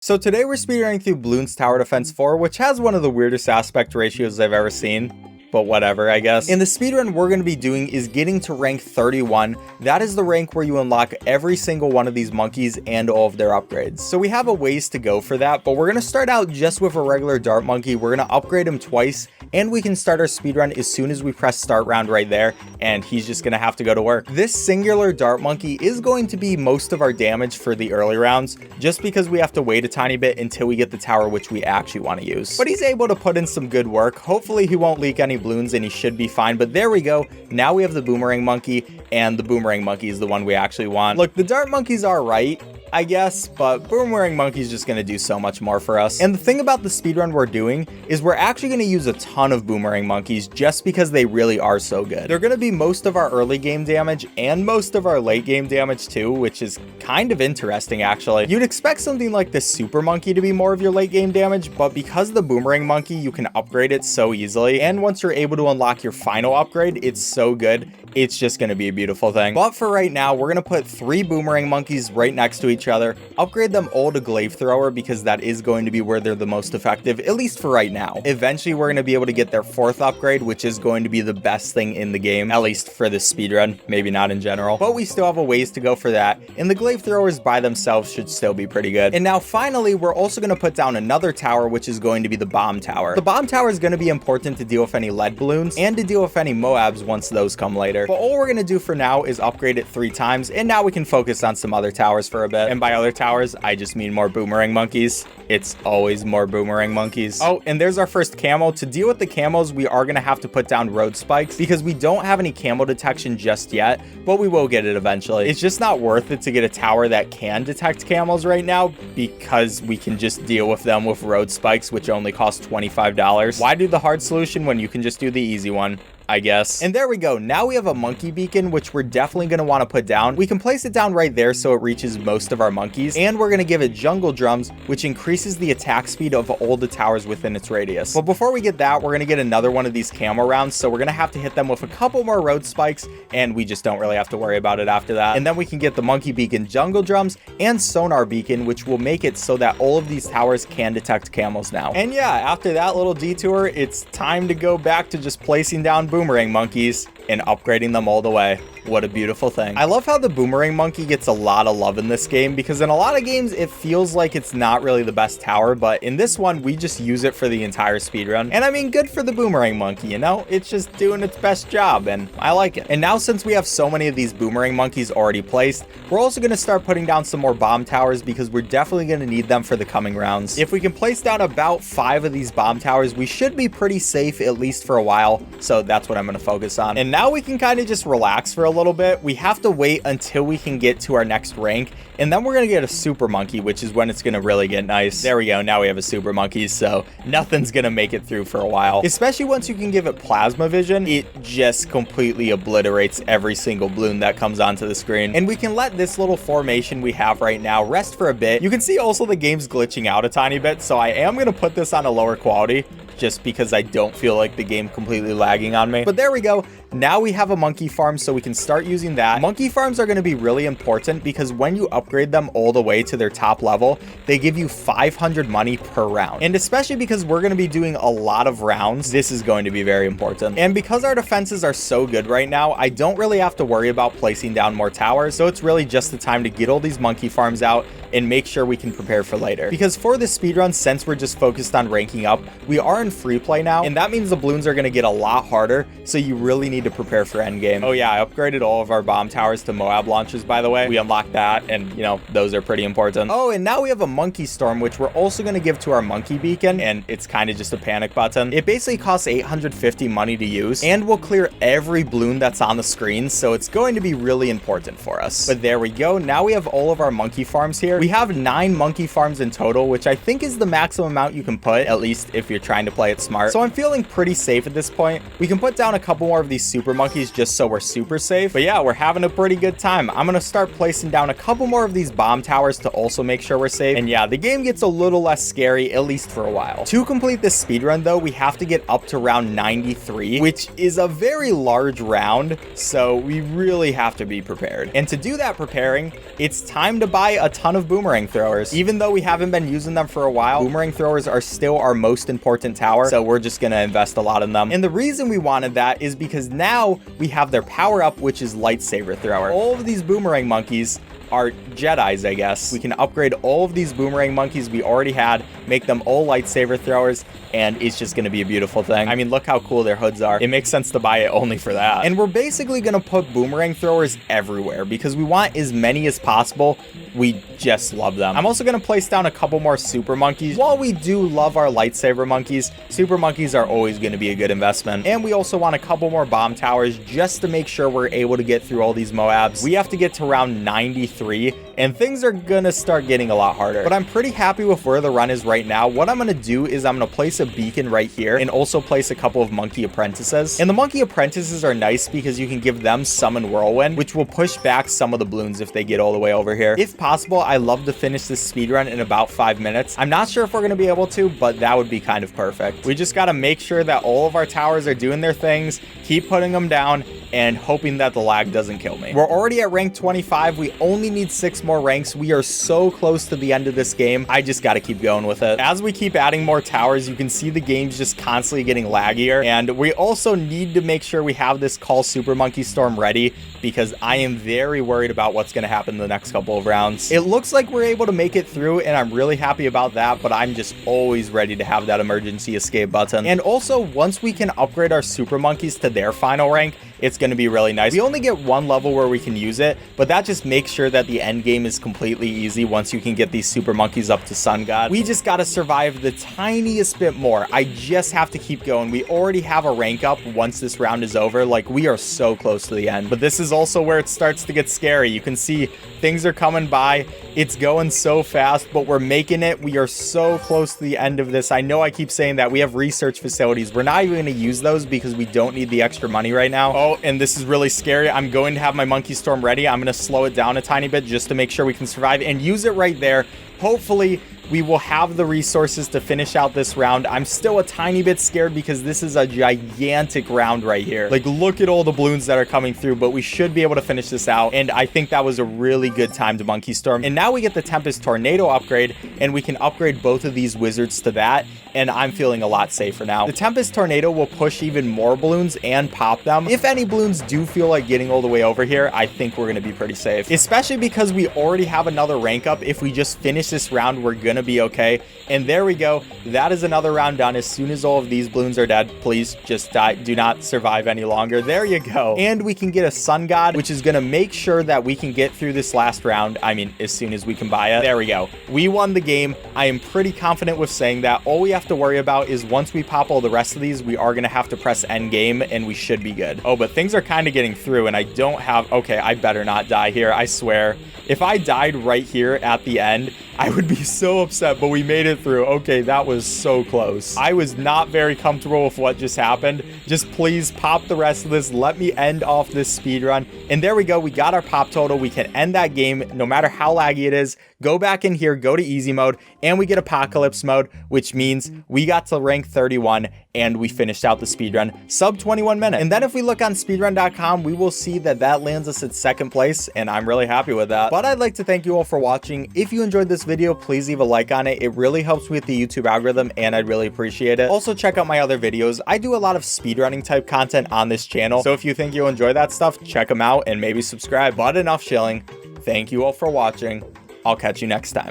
So today we're speedrunning through Bloons Tower Defense 4, which has one of the weirdest aspect ratios I've ever seen. But whatever, I guess. In the speedrun we're going to be doing is getting to rank 31. That is the rank where you unlock every single one of these monkeys and all of their upgrades. So we have a ways to go for that, but we're going to start out just with a regular dart monkey. We're going to upgrade him twice, and we can start our speedrun as soon as we press start round right there, and he's just going to have to go to work. This singular dart monkey is going to be most of our damage for the early rounds, just because we have to wait a tiny bit until we get the tower which we actually want to use. But he's able to put in some good work. Hopefully he won't leak any balloons and he should be fine. But there we go. Now we have the boomerang monkey, and the boomerang monkey is the one we actually want. Look, the dart monkey's all right, I guess, but boomerang monkey's just going to do so much more for us. And the thing about the speedrun we're doing is we're actually going to use a ton of boomerang monkeys just because they really are so good. They're going to be most of our early game damage and most of our late game damage too, which is kind of interesting actually. You'd expect something like the super monkey to be more of your late game damage, but because the boomerang monkey, you can upgrade it so easily, and once you're able to unlock your final upgrade, it's so good. It's just going to be a beautiful thing. But for right now, we're going to put 3 boomerang monkeys right next to each other, upgrade them all to glaive thrower because that is going to be where they're the most effective, at least for right now. Eventually, we're going to be able to get their 4th upgrade, which is going to be the best thing in the game, at least for this speedrun, maybe not in general. But we still have a ways to go for that, and the glaive throwers by themselves should still be pretty good. And now finally, we're also going to put down another tower, which is going to be the bomb tower. The bomb tower is going to be important to deal with any lead balloons and to deal with any Moabs once those come later. But all we're going to do for now is upgrade it 3 times, and now we can focus on some other towers for a bit. And by other towers, I just mean more boomerang monkeys. It's always more boomerang monkeys. Oh, and there's our first camo. To deal with the camos, we are going to have to put down road spikes because we don't have any camo detection just yet, but we will get it eventually. It's just not worth it to get a tower that can detect camos right now because we can just deal with them with road spikes, which only cost $25. Why do the hard solution when you can just do the easy one, I guess? And there we go. Now we have a monkey beacon, which we're definitely going to want to put down. We can place it down right there so it reaches most of our monkeys, and we're going to give it jungle drums, which increases the attack speed of all the towers within its radius. But before we get that, we're going to get another one of these camo rounds, so we're going to have to hit them with a couple more road spikes, and we just don't really have to worry about it after that. And then we can get the monkey beacon jungle drums and sonar beacon, which will make it so that all of these towers can detect camos now. And yeah, after that little detour, it's time to go back to just placing down boomerang monkeys and upgrading them all the way. What a beautiful thing. I love how the boomerang monkey gets a lot of love in this game because in a lot of games it feels like it's not really the best tower, but in this one we just use it for the entire speedrun. And I mean, good for the boomerang monkey, you know? It's just doing its best job and I like it. And now since we have so many of these boomerang monkeys already placed, we're also going to start putting down some more bomb towers because we're definitely going to need them for the coming rounds. If we can place down about 5 of these bomb towers, we should be pretty safe at least for a while. So that's what I'm going to focus on. And now we can kind of just relax for a little bit. We have to wait until we can get to our next rank, and then we're going to get a super monkey, which is when it's going to really get nice. There we go. Now we have a super monkey, so nothing's going to make it through for a while. Especially once you can give it plasma vision, it just completely obliterates every single balloon that comes onto the screen. And we can let this little formation we have right now rest for a bit. You can see also the game's glitching out a tiny bit, so I am going to put this on a lower quality just because I don't feel like the game completely lagging on me. But there we go. Now we have a monkey farm, so we can start using that. Monkey farms are going to be really important because when you upgrade them all the way to their top level, they give you 500 money per round. And especially because we're going to be doing a lot of rounds, this is going to be very important. And because our defenses are so good right now, I don't really have to worry about placing down more towers. So it's really just the time to get all these monkey farms out and make sure we can prepare for later. Because for this speedrun, since we're just focused on ranking up, we are in free play now, and that means the balloons are going to get a lot harder, so you really need to prepare for endgame. Oh yeah, I upgraded all of our bomb towers to Moab launchers, by the way. We unlocked that, and you know, those are pretty important. Oh, and now we have a monkey storm, which we're also going to give to our monkey beacon, and it's kind of just a panic button. It basically costs 850 money to use, and will clear every balloon that's on the screen, so it's going to be really important for us. But there we go. Now we have all of our monkey farms here. We have 9 monkey farms in total, which I think is the maximum amount you can put, at least if you're trying to play it smart. So I'm feeling pretty safe at this point. We can put down a couple more of these super monkeys just so we're super safe. But yeah, we're having a pretty good time. I'm going to start placing down a couple more of these bomb towers to also make sure we're safe. And yeah, the game gets a little less scary, at least for a while. To complete this speedrun though, we have to get up to round 93, which is a very large round. So we really have to be prepared. And to do that preparing, it's time to buy a ton of boomerang throwers. Even though we haven't been using them for a while, boomerang throwers are still our most important tower, so we're just gonna invest a lot in them. And the reason we wanted that is because now we have their power up, which is lightsaber thrower. All of these boomerang monkeys are Jedis, I guess. We can upgrade all of these boomerang monkeys we already had, make them all lightsaber throwers, and it's just gonna be a beautiful thing. I mean, look how cool their hoods are. It makes sense to buy it only for that. And we're basically gonna put boomerang throwers everywhere because we want as many as possible. We just love them. I'm also gonna place down a couple more super monkeys. While we do love our lightsaber monkeys, super monkeys are always gonna be a good investment. And we also want a couple more bomb towers just to make sure we're able to get through all these Moabs. We have to get to round 93, and things are gonna start getting a lot harder. But I'm pretty happy with where the run is right now. What I'm gonna do is I'm gonna place a beacon right here and also place a couple of monkey apprentices. And the monkey apprentices are nice because you can give them summon whirlwind, which will push back some of the balloons if they get all the way over here. If possible, I love to finish this speed run in about 5 minutes. I'm not sure if we're gonna be able to, but that would be kind of perfect. We just gotta make sure that all of our towers are doing their things, keep putting them down, and hoping that the lag doesn't kill me. We're already at rank 25. We only need 6 more ranks. We are so close to the end of this game. I just got to keep going with it. As we keep adding more towers, you can see the game's just constantly getting laggier. And we also need to make sure we have this Call Super Monkey Storm ready because I am very worried about what's going to happen in the next couple of rounds. It looks like we're able to make it through, and I'm really happy about that, but I'm just always ready to have that emergency escape button. And also, once we can upgrade our Super Monkeys to their final rank, it's going to be really nice. We only get 1 level where we can use it, but that just makes sure that the end game is completely easy once you can get these super monkeys up to Sun God. We just got to survive the tiniest bit more. I just have to keep going. We already have a rank up once this round is over. Like, we are so close to the end. But this is also where it starts to get scary. You can see things are coming by. It's going so fast, but we're making it. We are so close to the end of this. I know I keep saying that. We have research facilities. We're not even going to use those because we don't need the extra money right now. Oh, and this is really scary. I'm going to have my monkey storm ready. I'm going to slow it down a tiny bit just to make sure we can survive and use it right there. Hopefully, we will have the resources to finish out this round. I'm still a tiny bit scared because this is a gigantic round right here. Like, look at all the balloons that are coming through, but we should be able to finish this out. And I think that was a really good time to Monkey Storm. And now we get the Tempest Tornado upgrade, and we can upgrade both of these wizards to that. And I'm feeling a lot safer now. The Tempest Tornado will push even more balloons and pop them. If any balloons do feel like getting all the way over here, I think we're going to be pretty safe. Especially because we already have another rank up. If we just finish this round, we're going to be okay. And there we go. That is another round done. As soon as all of these balloons are dead, please just die. Do not survive any longer. There you go. And we can get a Sun God, which is going to make sure that we can get through this last round. I mean, as soon as we can buy it. There we go. We won the game. I am pretty confident with saying that. All we have to worry about is once we pop all the rest of these, we are going to have to press end game, and we should be good. Oh, but things are kind of getting through, and I don't have... Okay, I better not die here. I swear. If I died right here at the end, I would be so upset, but we made it through. Okay, that was so close. I was not very comfortable with what just happened. Just please pop the rest of this. Let me end off this speed run. And there we go. We got our pop total. We can end that game no matter how laggy it is. Go back in here, go to easy mode, and we get apocalypse mode, which means we got to rank 31 and we finished out the speedrun sub 21 minutes. And then if we look on speedrun.com, we will see that that lands us at 2nd place, and I'm really happy with that. But I'd like to thank you all for watching. If you enjoyed this video, please leave a like on it. It really helps me with the YouTube algorithm, and I'd really appreciate it. Also, check out my other videos. I do a lot of speedrunning type content on this channel, so if you think you'll enjoy that stuff, check them out and maybe subscribe. But enough shilling. Thank you all for watching. I'll catch you next time.